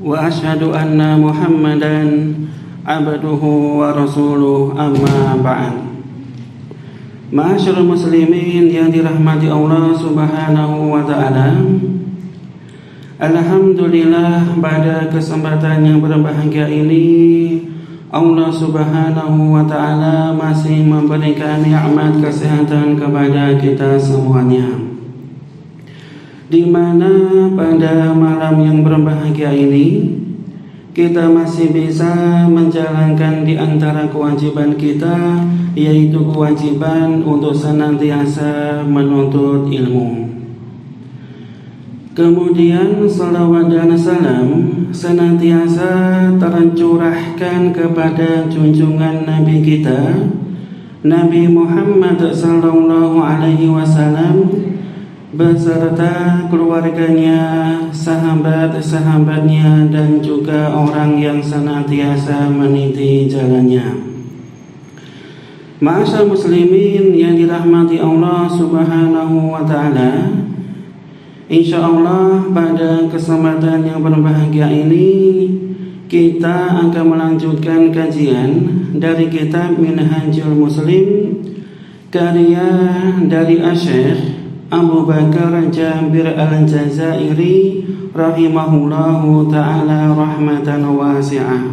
وأشهد أن محمدا عبده ورسوله أما بعد. Ma'asyiral muslimin yang dirahmati Allah Subhanahu wa taala. Alhamdulillah, pada kesempatan yang berbahagia ini Allah Subhanahu wa taala masih memberikan nikmat kesehatan kepada kita semuanya, di mana pada malam yang berbahagia ini kita masih bisa menjalankan di antara kewajiban kita, yaitu kewajiban untuk senantiasa menuntut ilmu. Kemudian salawat dan salam senantiasa tercurahkan kepada junjungan Nabi kita, Nabi Muhammad sallallahu alaihi wasallam, beserta keluarganya, sahabat-sahabatnya, dan juga orang yang senantiasa meniti jalannya. Ma'asyiral muslimin yang dirahmati Allah Subhanahu wa taala, insyaallah pada kesempatan yang berbahagia ini kita akan melanjutkan kajian dari kitab Minhajul Muslim karya dari Asy-Syaikh Abu Bakar Jabir Al-Jazairi rahimahullahu ta'ala rahmatan wasi'ah.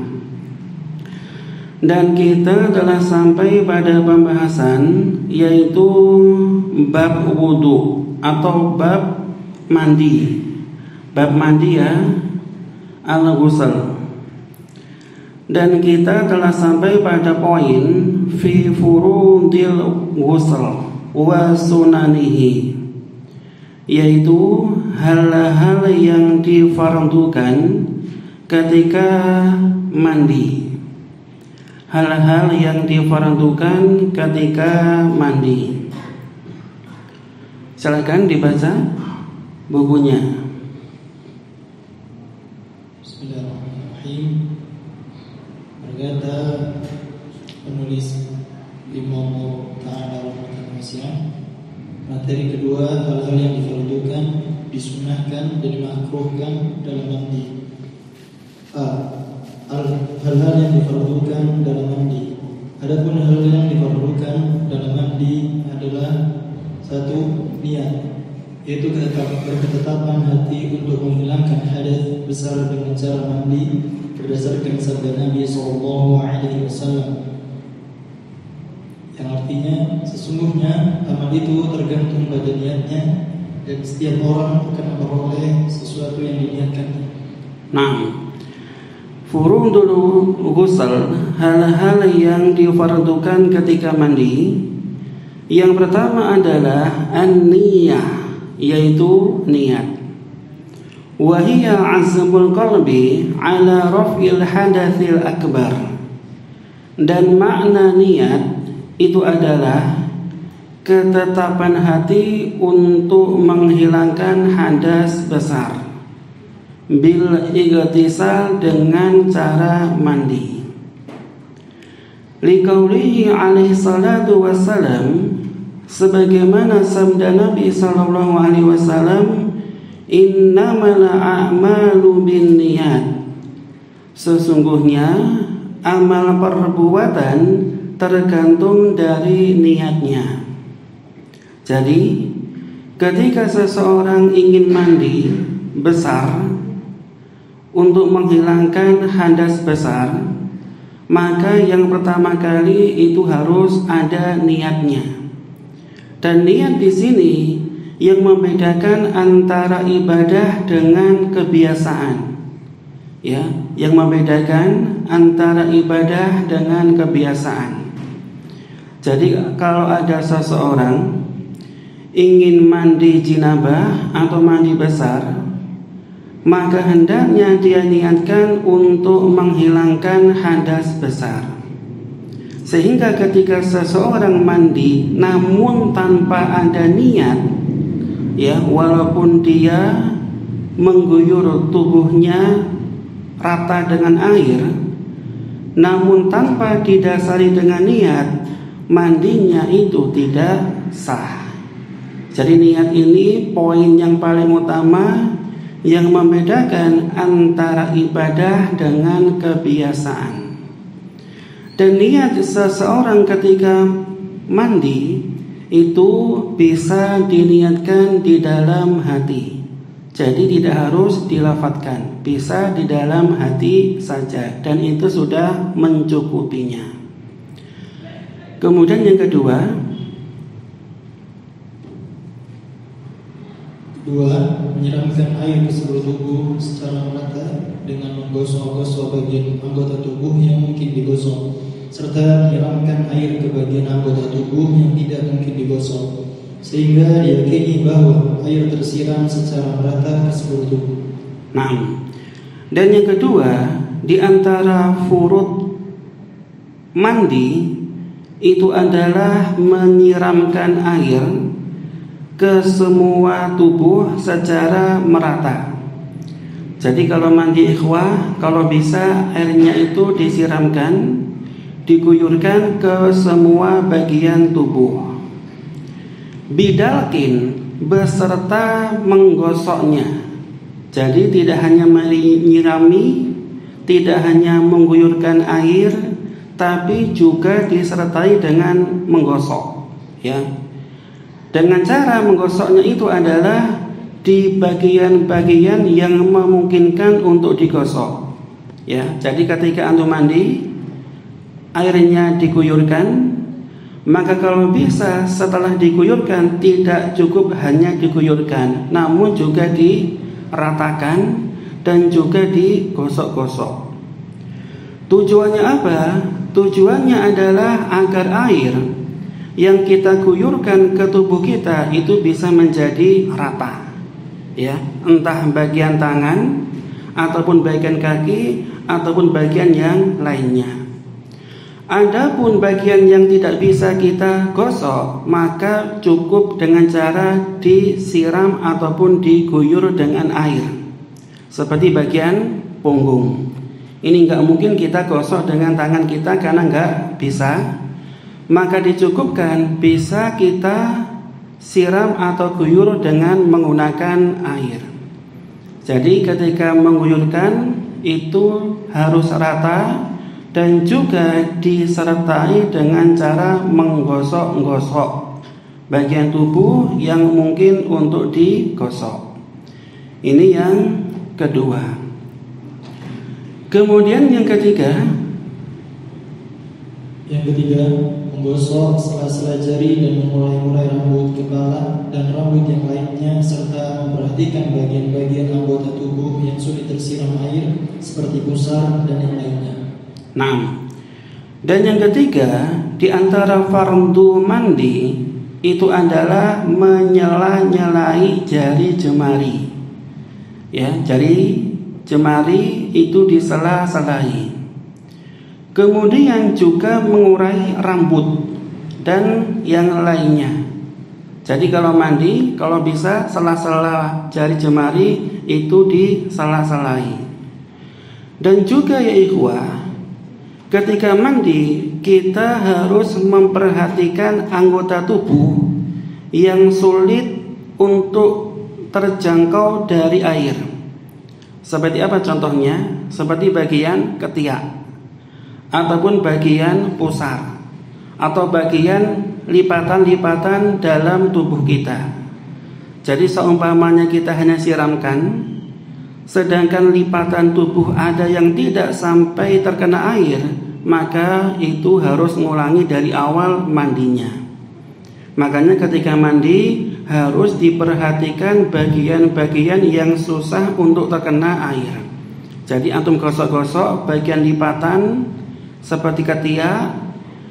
Dan kita telah sampai pada pembahasan yaitu bab wudu atau bab mandi. Bab mandi ya, al-ghusl. Dan kita telah sampai pada poin fi furudil ghusl wa sunanihi, yaitu hal-hal yang difardukan ketika mandi. Hal-hal yang difardukan ketika mandi. Silakan dibaca bukunya. Bismillahirrahmanirrahim. Berkata penulis Imam Ta'ala rahmatan wasi'ah, materi kedua, hal-hal yang difardukan, disunahkan, dan dimakruhkan dalam mandi. Hal-hal yang difardukan dalam mandi. Adapun hal yang difardukan dalam mandi adalah satu, niat, yaitu ketetapan hati untuk menghilangkan hadas besar dengan cara mandi berdasarkan sabda Nabi SAW, yang artinya sesungguhnya amal itu tergantung pada niatnya dan setiap orang akan memperoleh sesuatu yang diniatkannya. Nah, furudul ghusl, hal-hal yang difardukan ketika mandi. Yang pertama adalah an-niyah, yaitu niat. Wa hiya 'azmul qalbi 'ala raf'il hadatsil akbar. Dan makna niat itu adalah ketetapan hati untuk menghilangkan hadas besar bil igtisal, dengan cara mandi. Liqaulihi alaihi salatu wassalam, sebagaimana sabda Nabi sallallahu alaihi wasallam, innamal a'malu binniyat, sesungguhnya amal perbuatan tergantung dari niatnya. Jadi ketika seseorang ingin mandi besar untuk menghilangkan hadas besar, maka yang pertama kali itu harus ada niatnya. Dan niat di sini yang membedakan antara ibadah dengan kebiasaan. Ya, yang membedakan antara ibadah dengan kebiasaan. Jadi kalau ada seseorang ingin mandi jinabah atau mandi besar, maka hendaknya dia niatkan untuk menghilangkan hadas besar. Sehingga ketika seseorang mandi namun tanpa ada niat, ya, walaupun dia mengguyur tubuhnya rata dengan air, namun tanpa didasari dengan niat, mandinya itu tidak sah. Jadi niat ini poin yang paling utama yang membedakan antara ibadah dengan kebiasaan. Dan niat seseorang ketika mandi itu bisa diniatkan di dalam hati. Jadi tidak harus dilafadzkan, bisa di dalam hati saja, dan itu sudah mencukupinya. Kemudian yang kedua, menyiramkan air ke seluruh tubuh secara merata dengan menggosok-gosok bagian anggota tubuh yang mungkin digosok, serta menyiramkan air ke bagian anggota tubuh yang tidak mungkin digosok, sehingga diyakini bahwa air tersiram secara merata ke seluruh tubuh. Nah, dan yang kedua, di antara furud mandi itu adalah menyiramkan air ke semua tubuh secara merata. Jadi kalau mandi ikhwah, kalau bisa airnya itu disiramkan, diguyurkan ke semua bagian tubuh. Bidalkin beserta menggosoknya. Jadi tidak hanya menyirami, tidak hanya mengguyurkan air, tapi juga disertai dengan menggosok, ya. Dengan cara menggosoknya itu adalah di bagian-bagian yang memungkinkan untuk digosok, ya. Jadi ketika antum mandi, airnya diguyurkan, maka kalau bisa setelah diguyurkan tidak cukup hanya diguyurkan, namun juga diratakan dan juga digosok-gosok. Tujuannya apa? Tujuannya adalah agar air yang kita guyurkan ke tubuh kita itu bisa menjadi rata, ya, entah bagian tangan ataupun bagian kaki ataupun bagian yang lainnya. Adapun bagian yang tidak bisa kita gosok, maka cukup dengan cara disiram ataupun diguyur dengan air. Seperti bagian punggung. Ini nggak mungkin kita gosok dengan tangan kita karena nggak bisa. Maka dicukupkan bisa kita siram atau guyur dengan menggunakan air. Jadi ketika mengguyurkan itu harus rata dan juga disertai dengan cara menggosok-gosok bagian tubuh yang mungkin untuk digosok. Ini yang kedua. Kemudian yang ketiga, menggosok sela-sela jari dan mengurai-urai rambut kepala dan rambut yang lainnya, serta memperhatikan bagian-bagian anggota tubuh yang sulit tersiram air seperti pusar dan yang lainnya. Nah, dan yang ketiga di antara fardu mandi itu adalah menyela-nyelai jari jemari. Ya, jari jemari itu disela-selai. Kemudian juga mengurai rambut dan yang lainnya. Jadi kalau mandi, kalau bisa sela-sela jari jemari itu disela-selai. Dan juga ya ikhwah, ketika mandi kita harus memperhatikan anggota tubuh yang sulit untuk terjangkau dari air. Seperti apa contohnya? Seperti bagian ketiak ataupun bagian pusar atau bagian lipatan-lipatan dalam tubuh kita. Jadi seumpamanya kita hanya siramkan, sedangkan lipatan tubuh ada yang tidak sampai terkena air, maka itu harus ngulangi dari awal mandinya. Makanya ketika mandi harus diperhatikan bagian-bagian yang susah untuk terkena air. Jadi antum gosok-gosok bagian lipatan seperti ketiak,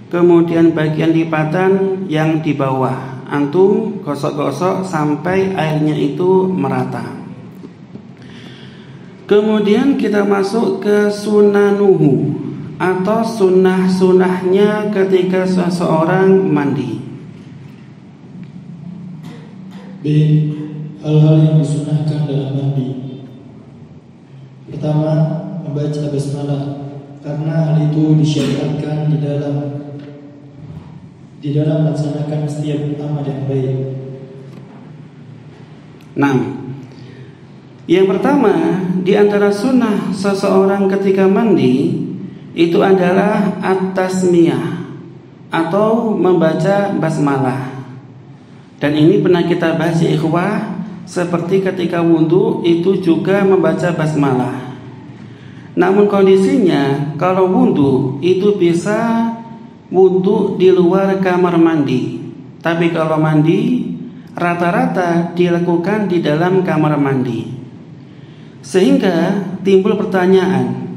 kemudian bagian lipatan yang di bawah antum gosok-gosok sampai airnya itu merata. Kemudian kita masuk ke sunanuhu atau sunnah-sunnahnya ketika seseorang mandi. B. Hal-hal yang disunahkan dalam mandi. Pertama, membaca basmalah, karena hal itu disyariatkan di dalam melaksanakan setiap amal yang baik. Nah, Yang pertama, di antara sunnah seseorang ketika mandi itu adalah at-tasmiyah atau membaca basmalah. Dan ini pernah kita bahas ya ikhwah, seperti ketika wudhu itu juga membaca basmalah. Namun kondisinya kalau wudhu itu bisa wudhu di luar kamar mandi, tapi kalau mandi rata-rata dilakukan di dalam kamar mandi. Sehingga timbul pertanyaan,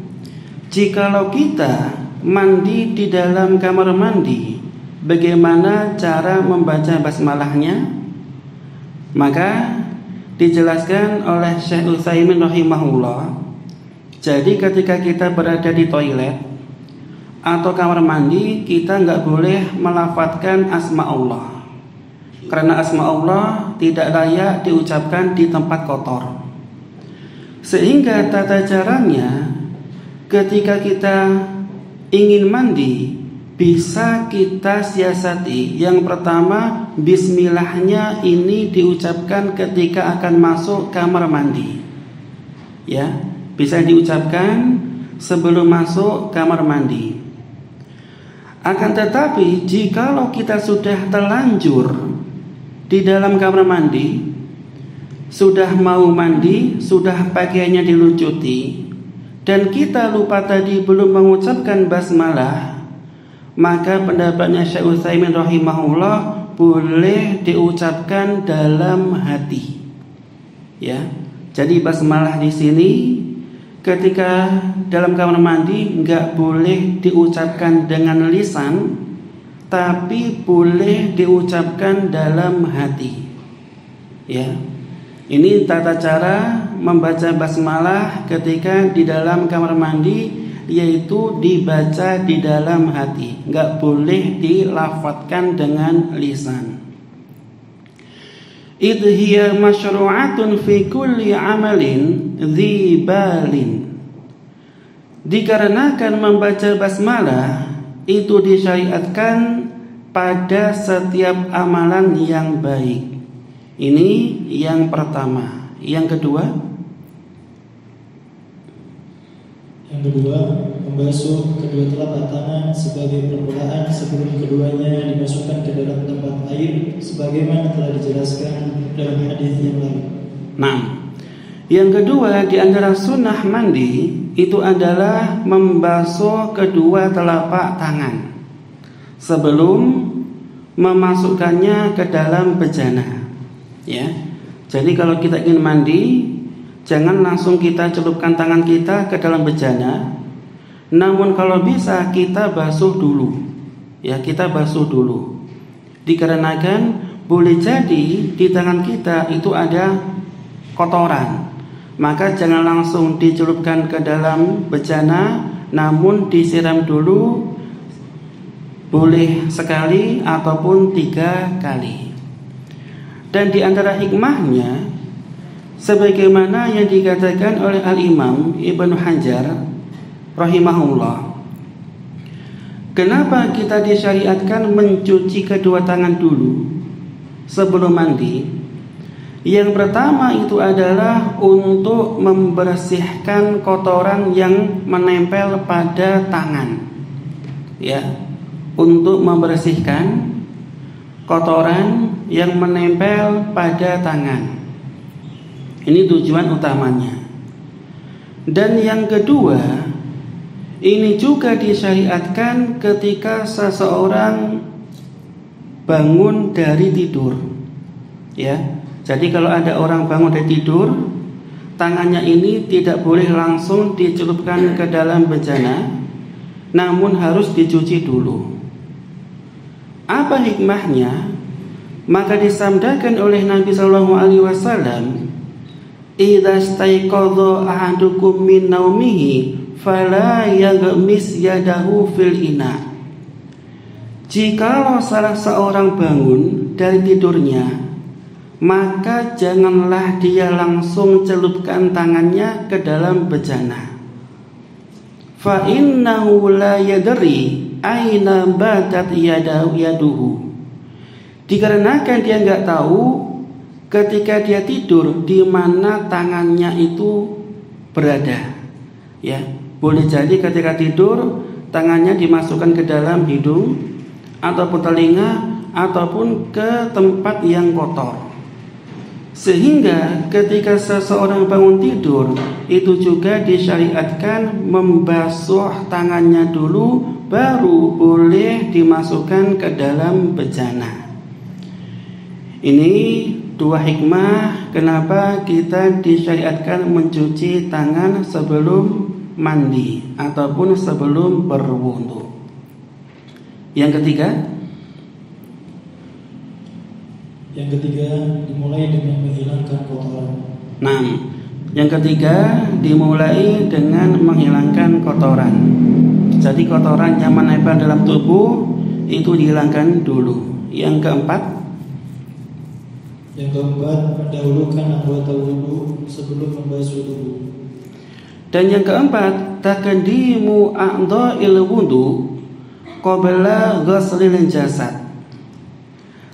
jikalau kita mandi di dalam kamar mandi, bagaimana cara membaca basmalahnya? Maka dijelaskan oleh Syekh Utsaimin rahimahullah, jadi ketika kita berada di toilet atau kamar mandi, kita nggak boleh melafadzkan asma Allah, karena asma Allah tidak layak diucapkan di tempat kotor. Sehingga tata caranya ketika kita ingin mandi bisa kita siasati. Yang pertama, bismillahnya ini diucapkan ketika akan masuk kamar mandi. Ya, bisa diucapkan sebelum masuk kamar mandi. Akan tetapi jikalau kita sudah terlanjur di dalam kamar mandi, sudah mau mandi, sudah pakaiannya dilucuti, dan kita lupa tadi belum mengucapkan basmalah, maka pendapatnya Syekh Utsaimin rahimahullah boleh diucapkan dalam hati. Ya, jadi basmalah di sini ketika dalam kamar mandi nggak boleh diucapkan dengan lisan, tapi boleh diucapkan dalam hati. Ya. Ini tata cara membaca basmalah ketika di dalam kamar mandi, yaitu dibaca di dalam hati, nggak boleh dilafadzkan dengan lisan. Idh hiya masyru'atun fi kulli amalin dhi balin. Dikarenakan membaca basmalah itu disyariatkan pada setiap amalan yang baik. Ini yang pertama. Yang kedua, membasuh kedua telapak tangan sebagai permulaan sebelum keduanya dimasukkan ke dalam tempat air, sebagaimana telah dijelaskan dalam hadis yang lalu. Nah, yang kedua di antara sunnah mandi itu adalah membasuh kedua telapak tangan sebelum memasukkannya ke dalam bejana. Ya, jadi kalau kita ingin mandi, jangan langsung kita celupkan tangan kita ke dalam bejana. Namun kalau bisa kita basuh dulu. Ya, kita basuh dulu. Dikarenakan boleh jadi di tangan kita itu ada kotoran. Maka jangan langsung dicelupkan ke dalam bejana, namun disiram dulu, boleh sekali ataupun 3 kali. Dan di antara hikmahnya, sebagaimana yang dikatakan oleh Al-Imam Ibnu Hajar rahimahullah, kenapa kita disyariatkan mencuci kedua tangan dulu sebelum mandi? Yang pertama itu adalah untuk membersihkan kotoran yang menempel pada tangan. Ya, untuk membersihkan kotoran yang menempel pada tangan. Ini tujuan utamanya. Dan yang kedua, ini juga disyariatkan ketika seseorang bangun dari tidur. Ya, jadi kalau ada orang bangun dari tidur, tangannya ini tidak boleh langsung dicelupkan ke dalam bejana, namun harus dicuci dulu. Apa hikmahnya? Maka disabdakan oleh Nabi sallallahu alaihi wasallam, "Idza staiqadha ahadukum min naumihi fala yaghmis yadahu fil ina." Jikalau salah seorang bangun dari tidurnya, maka janganlah dia langsung celupkan tangannya ke dalam bejana. Fa innahu la yadri aina batat yaduhu. Dikarenakan dia nggak tahu ketika dia tidur di mana tangannya itu berada. Ya, boleh jadi ketika tidur tangannya dimasukkan ke dalam hidung ataupun telinga ataupun ke tempat yang kotor. Sehingga ketika seseorang bangun tidur, itu juga disyariatkan membasuh tangannya dulu, baru boleh dimasukkan ke dalam bejana. Ini dua hikmah kenapa kita disyariatkan mencuci tangan sebelum mandi ataupun sebelum berwudu. Yang ketiga, dimulai dengan menghilangkan kotoran. Nah, yang ketiga dimulai dengan menghilangkan kotoran. Jadi kotoran yang menempel dalam tubuh itu dihilangkan dulu. Yang keempat, mendahulukan anggota wudu sebelum membasuh tubuh. Dan yang keempat, taqdimu a'dha'il wudu qabla ghuslil jasad,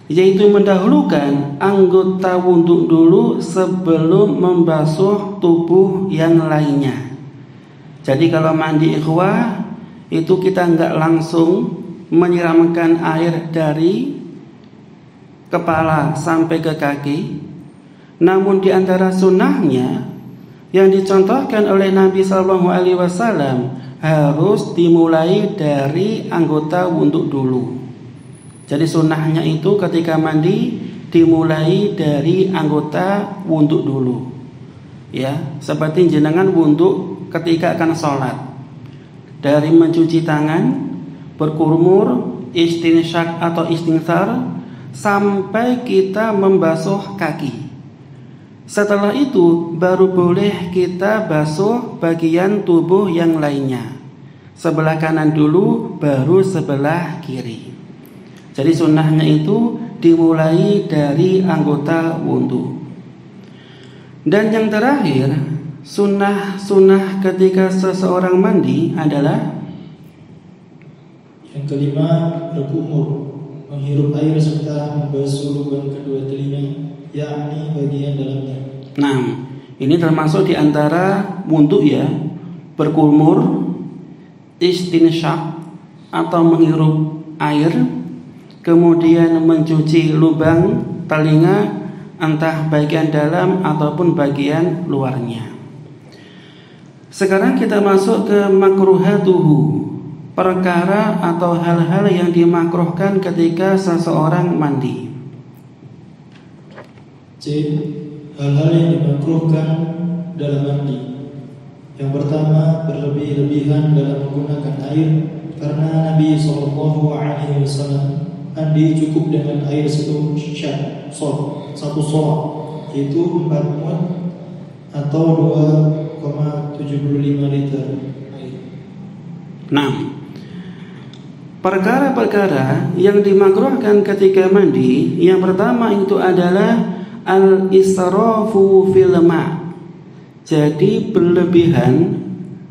yaitu mendahulukan anggota wudhu dulu sebelum membasuh tubuh yang lainnya. Jadi kalau mandi ikhwah itu kita enggak langsung menyiramkan air dari kepala sampai ke kaki, namun di antara sunnahnya yang dicontohkan oleh Nabi SAW harus dimulai dari anggota wudhu dulu. Jadi sunnahnya itu ketika mandi dimulai dari anggota wudhu dulu. Ya, seperti jenengan wudhu ketika akan sholat. Dari mencuci tangan, berkumur, istinsyak atau istighfar, sampai kita membasuh kaki. Setelah itu baru boleh kita basuh bagian tubuh yang lainnya. Sebelah kanan dulu, baru sebelah kiri. Jadi sunnahnya itu dimulai dari anggota wudhu. Dan yang terakhir, sunnah ketika seseorang mandi adalah yang kelima, berkumur, menghirup air serta membasuh lubang kedua telinga, yakni bagian dalamnya. Nah, ini termasuk di antara wudhu ya, berkumur, istinsyak atau menghirup air, kemudian mencuci lubang telinga, entah bagian dalam ataupun bagian luarnya. Sekarang kita masuk ke makruhatuhu, perkara atau hal-hal yang dimakruhkan ketika seseorang mandi. C. Hal-hal yang dimakruhkan dalam mandi. Yang pertama, berlebih-lebihan dalam menggunakan air, karena Nabi SAW mandi cukup dengan air satu sok, yaitu 4 mud atau 2,75 liter air. Nah, perkara-perkara yang dimakruhkan ketika mandi, yang pertama itu adalah al-israfu fil ma'. Jadi berlebihan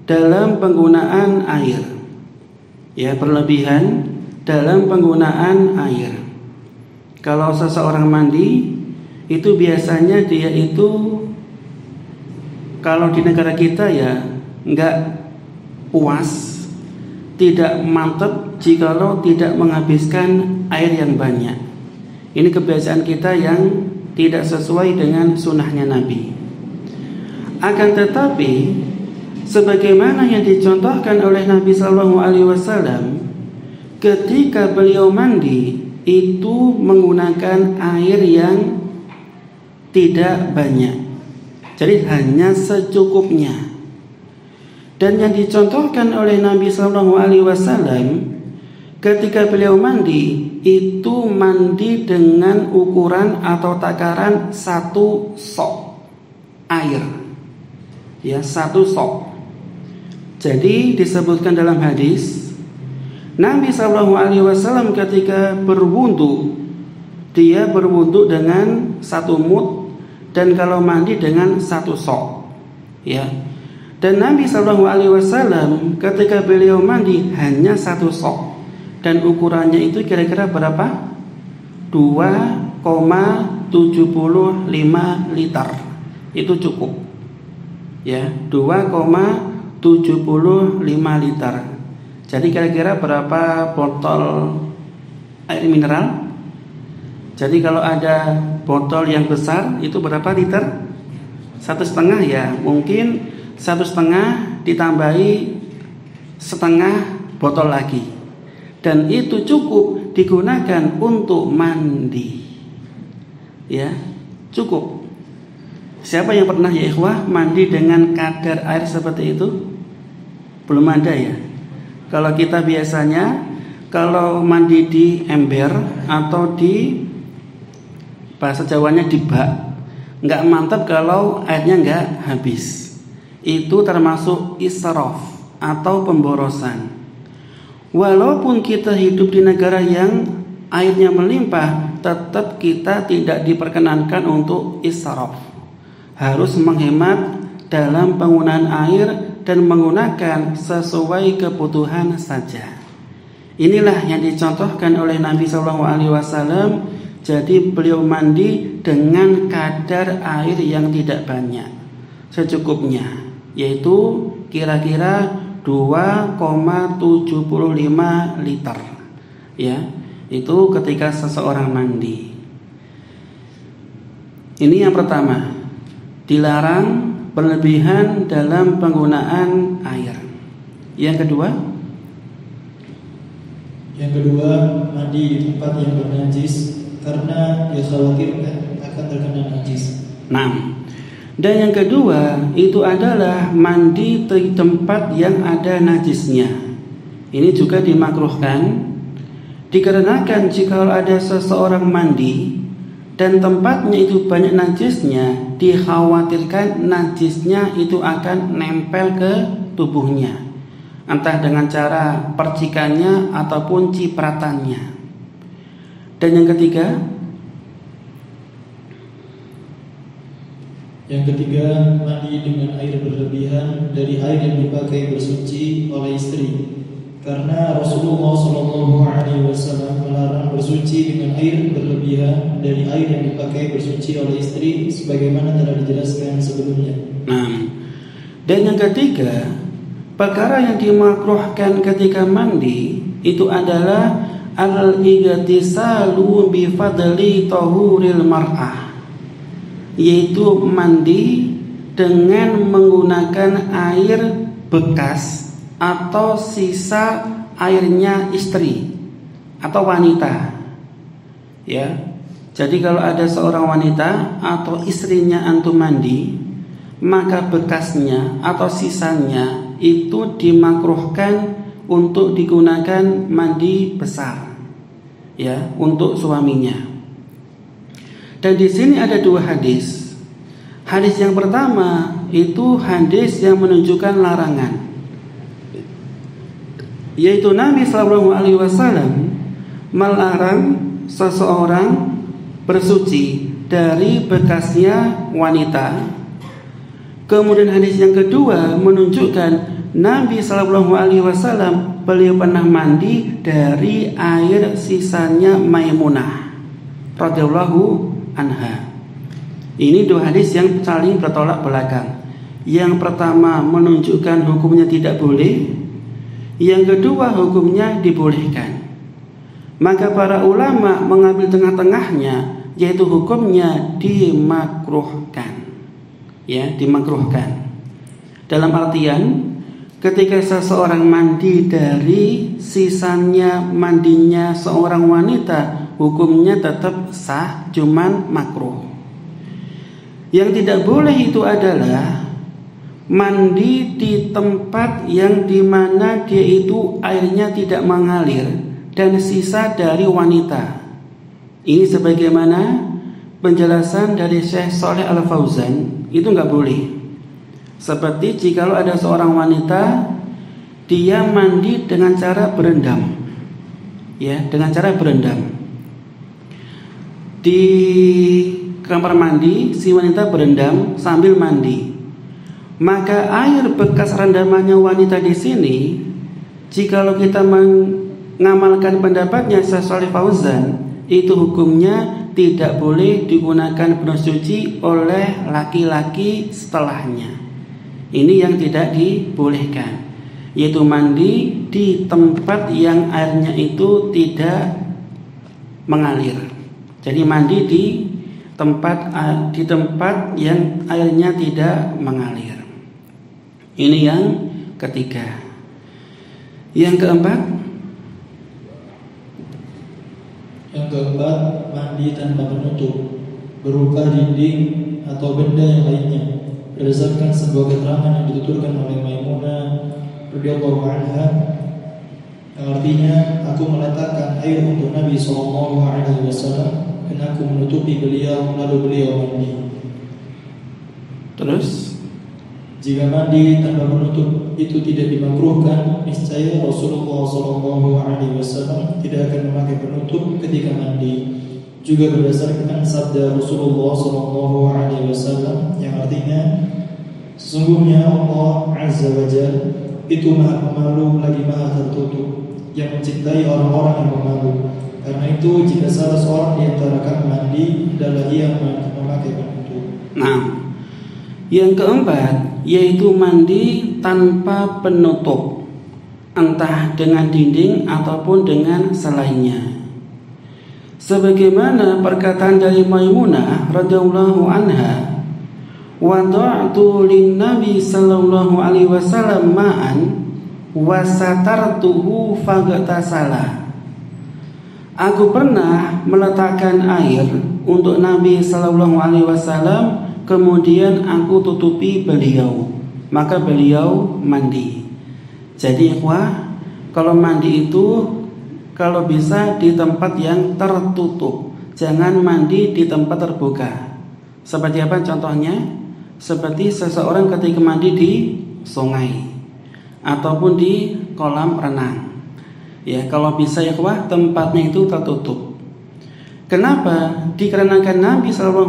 dalam penggunaan air. Ya, berlebihan dalam penggunaan air. Kalau seseorang mandi itu biasanya dia itu, kalau di negara kita ya enggak puas, tidak mantap jikalau tidak menghabiskan air yang banyak. Ini kebiasaan kita yang tidak sesuai dengan sunnahnya Nabi. Akan tetapi sebagaimana yang dicontohkan oleh Nabi SAW, ketika beliau mandi itu menggunakan air yang tidak banyak, jadi hanya secukupnya. Dan yang dicontohkan oleh Nabi SAW ketika beliau mandi itu mandi dengan ukuran atau takaran 1 sok air, ya, 1 sok. Jadi disebutkan dalam hadis, Nabi SAW ketika berwudu, dia berwudu dengan 1 mud, dan kalau mandi dengan 1 sok, ya. Dan Nabi SAW ketika beliau mandi hanya 1 sok, dan ukurannya itu kira-kira berapa? 2,75 liter. Itu cukup. Ya, 2,75 liter. Jadi kira-kira berapa botol air mineral? Jadi kalau ada botol yang besar itu berapa liter? 1,5 ya. Mungkin 1,5 ditambahi setengah botol lagi. Dan itu cukup digunakan untuk mandi. Ya, cukup. Siapa yang pernah ya ikhwah mandi dengan kadar air seperti itu? Belum ada ya. Kalau kita biasanya kalau mandi di ember atau di bahasa Jawanya di bak, nggak mantap kalau airnya nggak habis. Itu termasuk israf atau pemborosan. Walaupun kita hidup di negara yang airnya melimpah, tetap kita tidak diperkenankan untuk israf. Harus menghemat dalam penggunaan air dan menggunakan sesuai kebutuhan saja. Inilah yang dicontohkan oleh Nabi SAW. Jadi beliau mandi dengan kadar air yang tidak banyak, secukupnya, yaitu kira-kira 2,75 liter. Ya, itu ketika seseorang mandi. Ini yang pertama, dilarang berlebihan dalam penggunaan air. Yang kedua, mandi di tempat yang bernajis karena dikhawatirkan akan terkena najis. Nah, dan yang kedua itu adalah mandi di tempat yang ada najisnya. Ini juga dimakruhkan dikarenakan jika ada seseorang mandi dan tempatnya itu banyak najisnya, dikhawatirkan najisnya itu akan nempel ke tubuhnya, entah dengan cara percikannya ataupun cipratannya. Dan yang ketiga, mandi dengan air berlebihan dari air yang dipakai bersuci oleh istri, karena Rasulullah SAW melarang bersuci dengan air berlebihan dari air yang dipakai bersuci oleh istri, sebagaimana telah dijelaskan sebelumnya. Dan yang ketiga, perkara yang dimakruhkan ketika mandi itu adalah al-igtisalu bi fadli tahuril mar'ah, yaitu mandi dengan menggunakan air bekas atau sisa airnya istri atau wanita. Ya. Jadi kalau ada seorang wanita atau istrinya antum mandi, maka bekasnya atau sisanya itu dimakruhkan untuk digunakan mandi besar, ya, untuk suaminya. Dan di sini ada dua hadis. Hadis yang pertama itu hadis yang menunjukkan larangan, yaitu Nabi SAW melarang seseorang bersuci dari bekasnya wanita. Kemudian hadis yang kedua menunjukkan Nabi SAW beliau pernah mandi dari air sisanya Maimunah radhiyallahu anha. Ini dua hadis yang saling bertolak belakang. Yang pertama menunjukkan hukumnya tidak boleh, yang kedua hukumnya dibolehkan. Maka para ulama mengambil tengah-tengahnya, yaitu hukumnya dimakruhkan. Ya, dimakruhkan. Dalam artian ketika seseorang mandi dari sisanya mandinya seorang wanita, hukumnya tetap sah, cuman makruh. Yang tidak boleh itu adalah mandi di tempat yang dimana dia itu airnya tidak mengalir dan sisa dari wanita. Ini sebagaimana penjelasan dari Syekh Shalih Al-Fauzan, itu nggak boleh. Seperti jikalau ada seorang wanita, dia mandi dengan cara berendam, ya, dengan cara berendam. Di kamar mandi si wanita berendam sambil mandi. Maka air bekas rendamannya wanita di sini, jikalau kita mengamalkan pendapatnya Syekh Shalih Fauzan, itu hukumnya tidak boleh digunakan penuh suci oleh laki-laki setelahnya. Ini yang tidak dibolehkan, yaitu mandi di tempat yang airnya itu tidak mengalir. Jadi mandi di tempat yang airnya tidak mengalir. Ini yang ketiga. Yang keempat, mandi tanpa penutup berupa dinding atau benda yang lainnya, berdasarkan sebuah keterangan yang dituturkan oleh Maimunah radhiyallahu anha, yang artinya, aku meletakkan air untuk Nabi SAW dan aku menutupi beliau, lalu beliau mandi. Terus, jika mandi tanpa menutup itu tidak dimakruhkan, niscaya Rasulullah SAW tidak akan memakai penutup ketika mandi. Juga berdasarkan sabda Rasulullah SAW yang artinya, sesungguhnya Allah Azza wa Jalla itu maha pemalu lagi maha tertutup, yang mencintai orang-orang yang pemalu. Karena itu jika salah seorang di antara kami mandi, adalah ia memakai penutup. Nah, yang keempat yaitu mandi tanpa penutup, entah dengan dinding ataupun dengan selainnya. Sebagaimana perkataan dari Maimunah radhiyallahu anha, wada'tu lin-nabi sallallahu alaihi wasallam ma'an wa satartuhu faghtasala. Aku pernah meletakkan air untuk Nabi sallallahu alaihi wasallam, kemudian aku tutupi beliau, maka beliau mandi. Jadi ikhwah, kalau mandi itu kalau bisa di tempat yang tertutup, jangan mandi di tempat terbuka. Seperti apa contohnya? Seperti seseorang ketika mandi di sungai ataupun di kolam renang. Ya, kalau bisa ya ikhwah, tempatnya itu tertutup. Kenapa? Dikarenakan Nabi SAW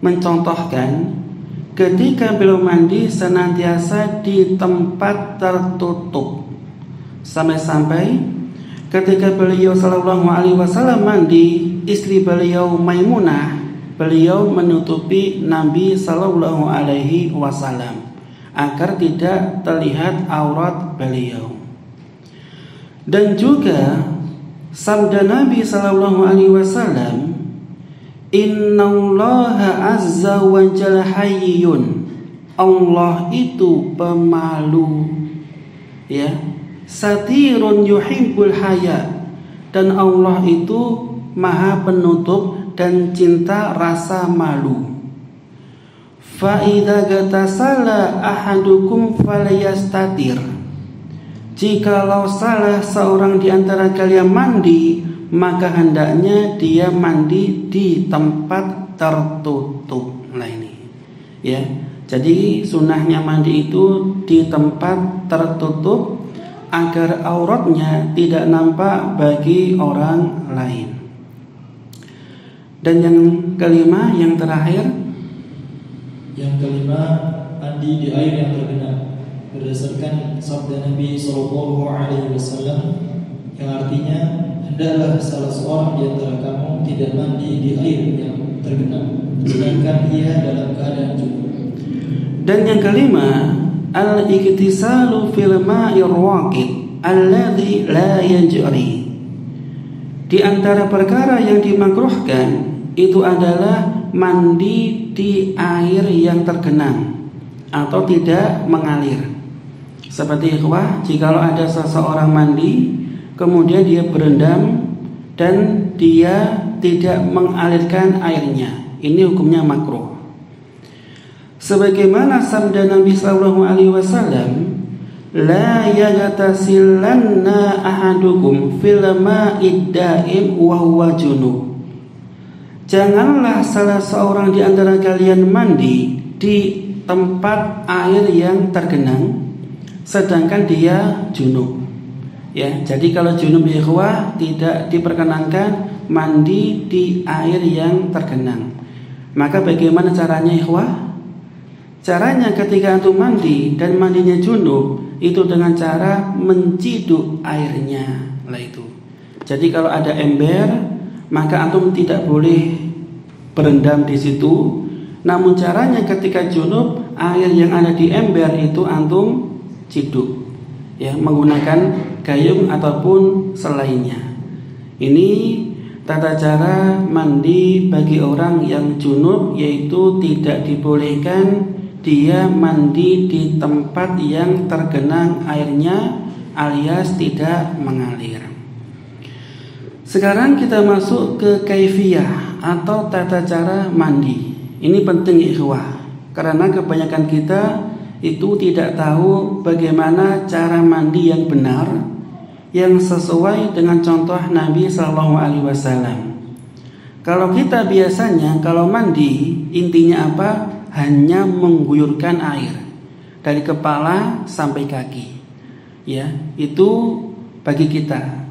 mencontohkan ketika beliau mandi senantiasa di tempat tertutup, sampai-sampai ketika beliau SAW mandi, istri beliau Maimunah, beliau menutupi Nabi SAW agar tidak terlihat aurat beliau. Dan juga sabda Nabi SAW, Innallaha azza wa jalla hayyun, Allah itu pemalu, ya, satirun yuhibbul haya, dan Allah itu maha penutup dan cinta rasa malu. Fa idza gatasala ahadukum falyastatir, jikalau salah seorang di antara kalian mandi, maka hendaknya dia mandi di tempat tertutup. Nah ini, ya. Jadi sunnahnya mandi itu di tempat tertutup agar auratnya tidak nampak bagi orang lain. Dan yang kelima, yang terakhir, mandi di air yang tergenang, berdasarkan sabda Nabi SAW yang artinya, hendaklah salah seorang di antara kamu tidak mandi di air yang tergenang, sedangkan ia dalam keadaan junub. Dan yang kelima, al-iktisalu fil ma'ir waqid alladhi la yajri. Di antara perkara yang dimakruhkan itu adalah mandi di air yang tergenang atau tidak mengalir. Seperti ikhwah, jikalau ada seseorang mandi kemudian dia berendam dan dia tidak mengalirkan airnya, ini hukumnya makruh. Sebagaimana sabda Nabi SAW, la yaghtasilanna ahadukum fil ma'id da'im wa huwa junub. Janganlah salah seorang di antara kalian mandi di tempat air yang tergenang sedangkan dia junub. Ya, jadi kalau junub ikhwah tidak diperkenankan mandi di air yang tergenang. Maka bagaimana caranya ikhwah? Caranya ketika antum mandi dan mandinya junub itu dengan cara menciduk airnya. Lah itu. Jadi kalau ada ember maka antum tidak boleh berendam di situ. Namun caranya ketika junub, air yang ada di ember itu antum ciduk, ya, menggunakan gayung ataupun selainnya. Ini tata cara mandi bagi orang yang junub, yaitu tidak dibolehkan dia mandi di tempat yang tergenang airnya alias tidak mengalir. Sekarang kita masuk ke kaifiyah atau tata cara mandi. Ini penting ikhwah, karena kebanyakan kita itu tidak tahu bagaimana cara mandi yang benar, yang sesuai dengan contoh Nabi SAW. Kalau kita biasanya kalau mandi intinya apa? Hanya mengguyurkan air dari kepala sampai kaki. Ya, itu bagi kita.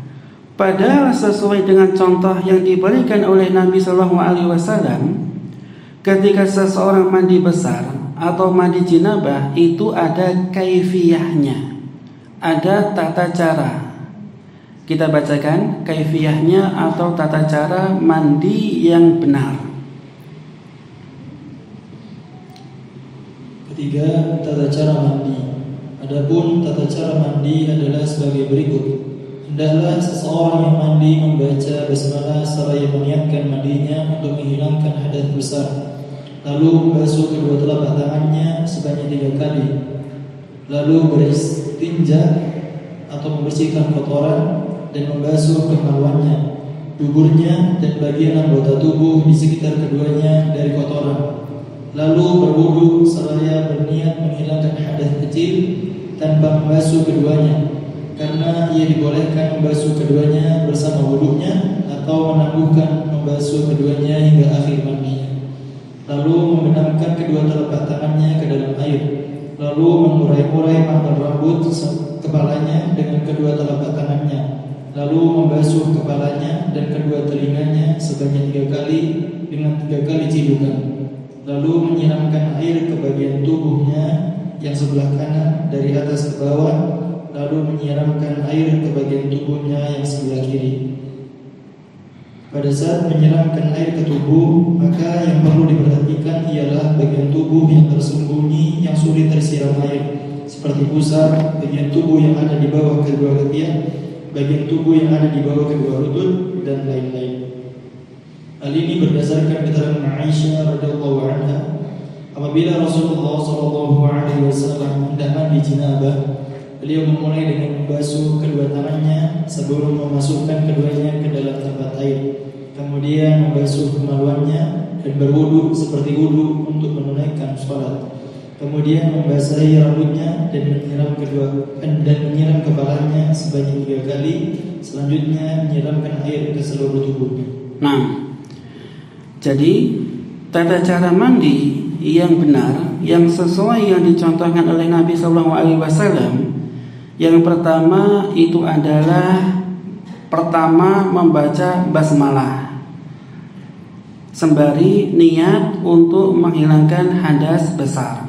Padahal sesuai dengan contoh yang diberikan oleh Nabi SAW, ketika seseorang mandi besar atau mandi jinabah itu ada kaifiyahnya, ada tata cara. Kita bacakan kaifiyahnya atau tata cara mandi yang benar. Ketiga, tata cara mandi. Adapun tata cara mandi adalah sebagai berikut. Hendaklah seseorang yang mandi membaca basmalah seraya meniatkan mandinya untuk menghilangkan hadas besar. Lalu membasuh kedua telapak tangannya sebanyak 3 kali. Lalu beristinja atau membersihkan kotoran dan membasuh kemaluannya, duburnya dan bagian anggota tubuh di sekitar keduanya dari kotoran. Lalu berwudu seraya berniat menghilangkan hadas kecil tanpa membasuh keduanya, karena ia dibolehkan membasuh keduanya bersama wudunya atau menangguhkan membasuh keduanya hingga akhir mandinya. Lalu membenamkan kedua telapak tangannya ke dalam air, lalu mengurai-urai pangkal rambut kepalanya dengan kedua telapak tangannya, lalu membasuh kepalanya dan kedua telinganya sebanyak 3 kali dengan 3 kali cidukan, lalu menyiramkan air ke bagian tubuhnya yang sebelah kanan dari atas ke bawah, lalu menyiramkan air ke bagian tubuhnya yang sebelah kiri. Pada saat menyiramkan air ke tubuh, maka yang perlu diperhatikan ialah bagian tubuh yang tersembunyi yang sulit tersiram air, seperti pusar, bagian tubuh yang ada di bawah kedua ketiak, bagian tubuh yang ada di bawah kedua lutut, dan lain-lain. Hal ini berdasarkan keterangan Aisyah radhiyallahu anha, apabila Rasulullah SAW hendak mandi jinabah, beliau memulai dengan membasuh kedua tangannya sebelum memasukkan keduanya ke dalam tempat air, kemudian membasuh kemaluannya dan berwudu seperti wudu untuk menunaikan sholat, kemudian membasahi rambutnya dan menyiram kepalanya sebanyak 3 kali, selanjutnya menyiramkan air ke seluruh tubuhnya. Nah, jadi tata cara mandi yang benar, yang sesuai yang dicontohkan oleh Nabi SAW, yang pertama itu adalah membaca basmalah sembari niat untuk menghilangkan hadas besar.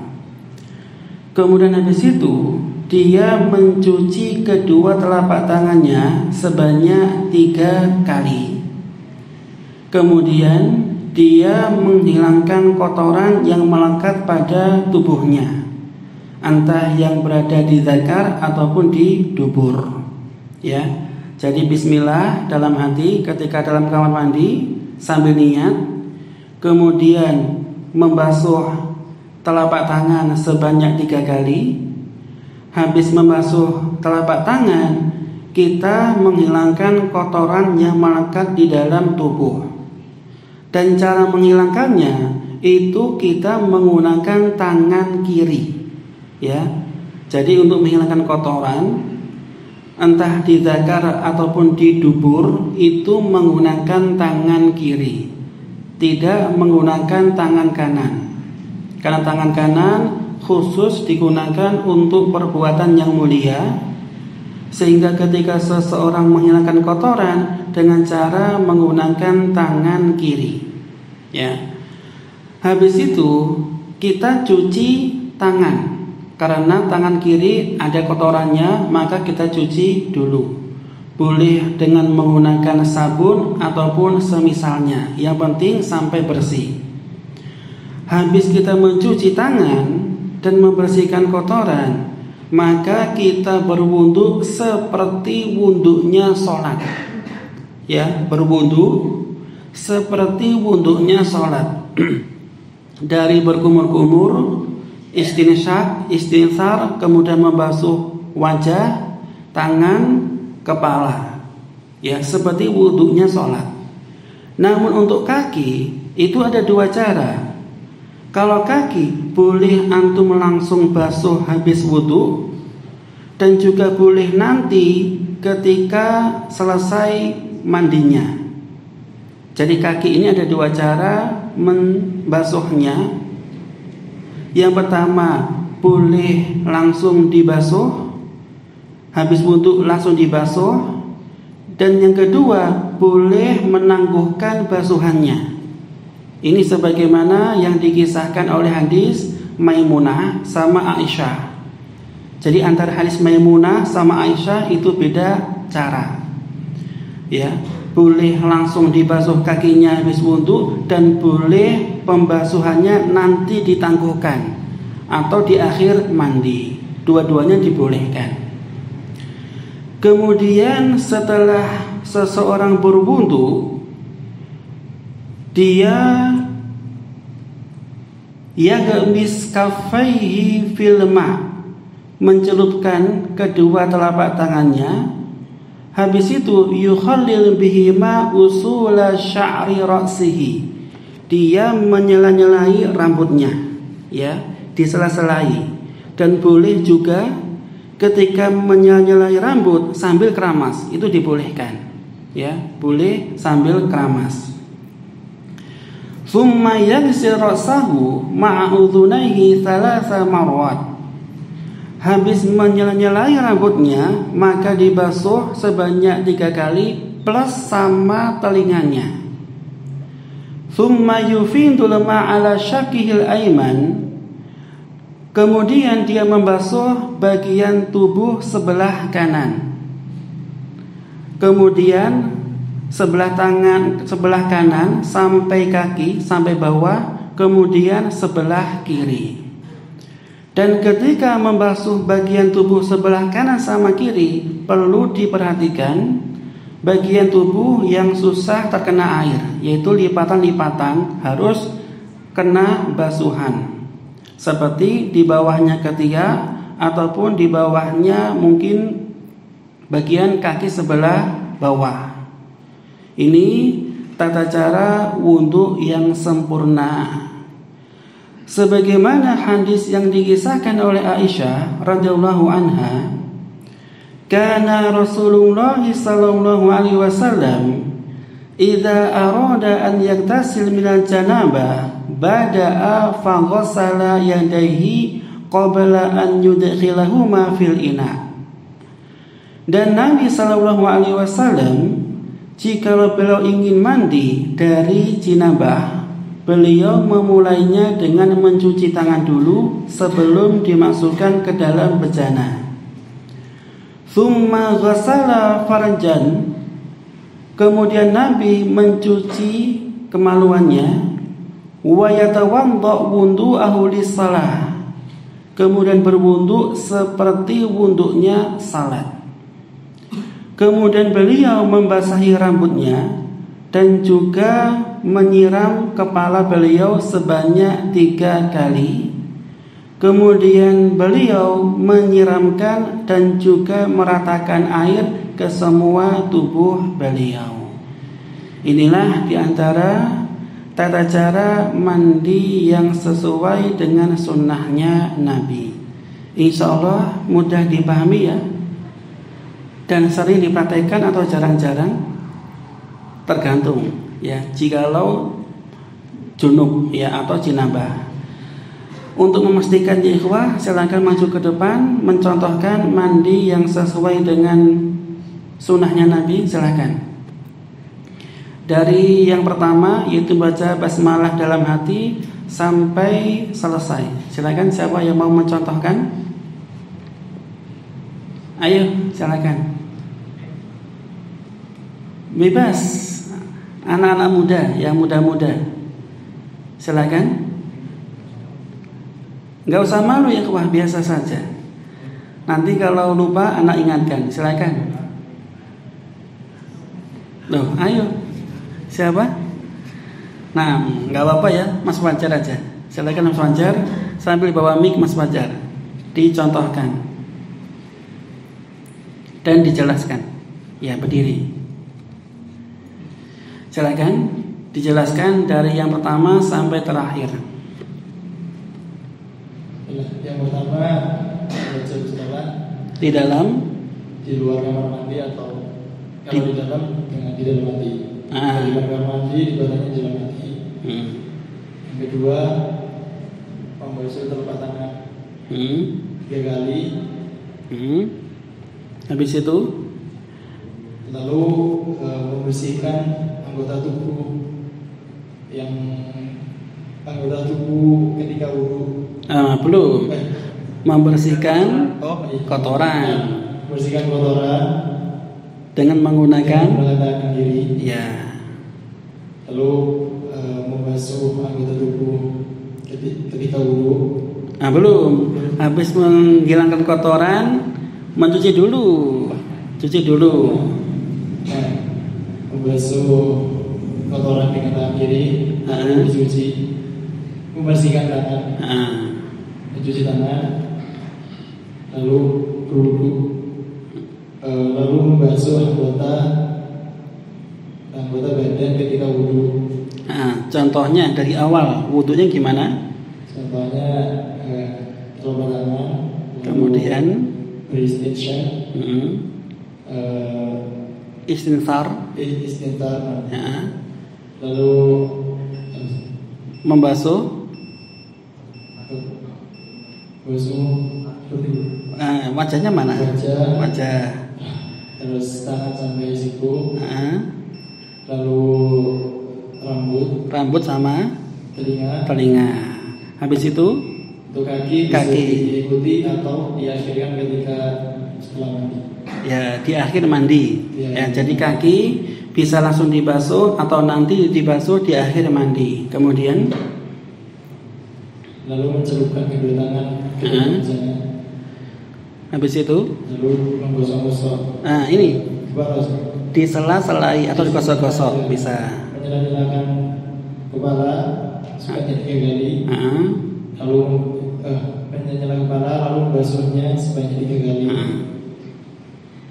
Kemudian habis itu dia mencuci kedua telapak tangannya sebanyak 3 kali. Kemudian dia menghilangkan kotoran yang melekat pada tubuhnya, entah yang berada di zakar ataupun di dubur. Ya, jadi bismillah dalam hati ketika dalam kamar mandi sambil niat, kemudian membasuh telapak tangan sebanyak 3 kali. Habis membasuh telapak tangan, kita menghilangkan kotoran yang melekat di dalam tubuh. Dan cara menghilangkannya itu kita menggunakan tangan kiri. Ya, jadi untuk menghilangkan kotoran entah di zakar ataupun di dubur itu menggunakan tangan kiri, tidak menggunakan tangan kanan. Karena tangan kanan khusus digunakan untuk perbuatan yang mulia, sehingga ketika seseorang menghilangkan kotoran dengan cara menggunakan tangan kiri. Ya, habis itu kita cuci tangan. Karena tangan kiri ada kotorannya, maka kita cuci dulu. boleh dengan menggunakan sabun ataupun semisalnya. Yang penting sampai bersih. Habis kita mencuci tangan dan membersihkan kotoran, maka kita berwudu seperti wudunya sholat. Ya, berwudu seperti wudunya sholat. Dari berkumur-kumur, istinsar, kemudian membasuh wajah, tangan, kepala. Ya, seperti wudunya sholat. Namun untuk kaki itu ada dua cara. Kalau kaki boleh antum langsung basuh habis wudu, dan juga boleh nanti ketika selesai mandinya. Jadi kaki ini ada dua cara membasuhnya. Yang pertama boleh langsung dibasuh, habis wudu langsung dibasuh. Dan yang kedua boleh menangguhkan basuhannya. Ini sebagaimana yang dikisahkan oleh hadis Maimunah sama Aisyah. Jadi antara hadis Maimunah sama Aisyah itu beda cara. Ya, boleh langsung dibasuh kakinya habis wudu, dan boleh pembasuhannya nanti ditangguhkan atau di akhir mandi. Dua-duanya dibolehkan. Kemudian setelah seseorang berwudu, dia yaghmis kaffaihi fil ma', mencelupkan kedua telapak tangannya. Habis itu yukhallil bihima usula sya'ri ra'sihi, dia menyela-nyelai rambutnya, ya, disela-selai. Dan boleh juga ketika menyela-nyelai rambut sambil keramas, itu dibolehkan, ya, boleh sambil keramas. Thumma yaghsil ra'sahu ma'a udhunayhi thalatha marwat. Habis menyela-nyelai rambutnya, maka dibasuh sebanyak 3 kali plus sama telinganya. Thumma yufindul ma'ala syakihil aiman. Kemudian dia membasuh bagian tubuh sebelah kanan. Kemudian sebelah kanan sampai kaki, sampai bawah, kemudian sebelah kiri. Dan ketika membasuh bagian tubuh sebelah kanan sama kiri, perlu diperhatikan bagian tubuh yang susah terkena air, yaitu lipatan-lipatan harus kena basuhan. Seperti di bawahnya ketiak, ataupun di bawahnya mungkin bagian kaki sebelah bawah. Ini tata cara wudu yang sempurna. Sebagaimana hadis yang dikisahkan oleh Aisyah radhiyallahu anha, kana Rasulullah sallallahu alaihi wasallam idza arada an yaktasil minal janabah bada'a fa ghassala yadayhi qabla an yudkhilahuma fil ina. Dan Nabi sallallahu alaihi wasallam jika beliau ingin mandi dari janabah, beliau memulainya dengan mencuci tangan dulu sebelum dimasukkan ke dalam bejana. Tsumma ghassala farjan. Kemudian Nabi mencuci kemaluannya. Wa yatawadda wudu'ahu lis-shalah. Kemudian berwudu seperti wudunya salat. Kemudian beliau membasahi rambutnya dan juga menyiram kepala beliau sebanyak 3 kali. Kemudian beliau menyiramkan dan juga meratakan air ke semua tubuh beliau. Inilah diantara tata cara mandi yang sesuai dengan sunnahnya Nabi. Insya Allah mudah dipahami ya. Dan sering dipraktekkan atau jarang-jarang, tergantung ya. Jikalau junub ya atau jinabah. Untuk memastikan ya ikhwah, silakan maju ke depan mencontohkan mandi yang sesuai dengan sunnahnya Nabi. Silakan. Dari yang pertama yaitu baca basmalah dalam hati sampai selesai. Silakan siapa yang mau mencontohkan? Ayo silakan. Bebas. Anak-anak muda, yang muda-muda. Silakan. Nggak usah malu ya, wah biasa saja. Nanti kalau lupa anak ingatkan. Silakan. Loh, ayo. Siapa? Nah, nggak apa-apa ya, Mas Fajar aja. Silakan Mas Fajar, sambil bawa mic Mas Fajar. Dicontohkan dan dijelaskan. Ya, berdiri. Silakan dijelaskan dari yang pertama sampai terakhir. Yang pertama, baca bismillah Di dalam, di luar kamar mandi atau kalau di dalam dengan di dalam mandi. Di luar kamar mandi ibadahnya di dalam mandi. Yang kedua, membasuh telapak tangan 3 kali. Habis itu, Lalu membersihkan anggota tubuh yang anggota tubuh ketika wudu. belum membersihkan kotoran Membersihkan kotoran dengan menggunakan diri. ya. Lalu membasuh anggota tubuh ketika wudu. Belum. Habis menghilangkan kotoran, mencuci dulu. Cuci dulu. Membasuh kotoran dengan tangan kiri, lalu dicuci. Membersihkan tangan, mencuci tangan, lalu berwudu, lalu membasuh anggota badan ketika wudu. Contohnya dari awal wudunya gimana? Contohnya telapak tangan, Kemudian beristinsyaq, istinsar, ya. Lalu Membasuh wajahnya mana? Wajah. Terus tangan sampai siku. Lalu rambut sama telinga. Habis itu untuk kaki. Bisa diikuti atau diakhirkan ketika setelah mandi. Ya, di akhir mandi. Ya, jadi kaki bisa langsung dibasuh atau nanti dibasuh di akhir mandi. Kemudian lalu mencelupkan kedua tangan ke dalam wajahnya. Habis itu lalu menggosok-gosok. Ini di sela-selai atau digosok-gosok bisa. Menyela-nyelakan kepala sebanyak 3 kali. Lalu menyela kepala lalu membasuhnya sebanyak 3 kali.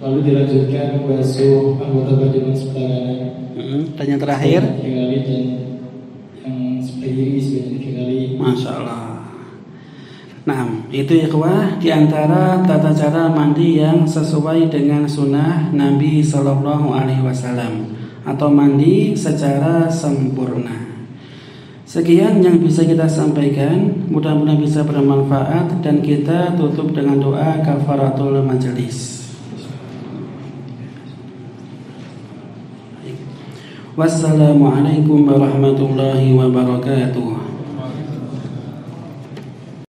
Lalu dilanjutkan membasuh anggota badan sebelah kanan. Dan yang terakhir 3 kali dan yang sebelah kiri sebanyak 3 kali. Masya Allah. Nah, itu ya ikhwah, di antara tata cara mandi yang sesuai dengan sunnah Nabi Sallallahu Alaihi Wasallam atau mandi secara sempurna. Sekian yang bisa kita sampaikan, mudah-mudahan bisa bermanfaat dan kita tutup dengan doa kafaratul majelis. Wassalamualaikum warahmatullahi wabarakatuh.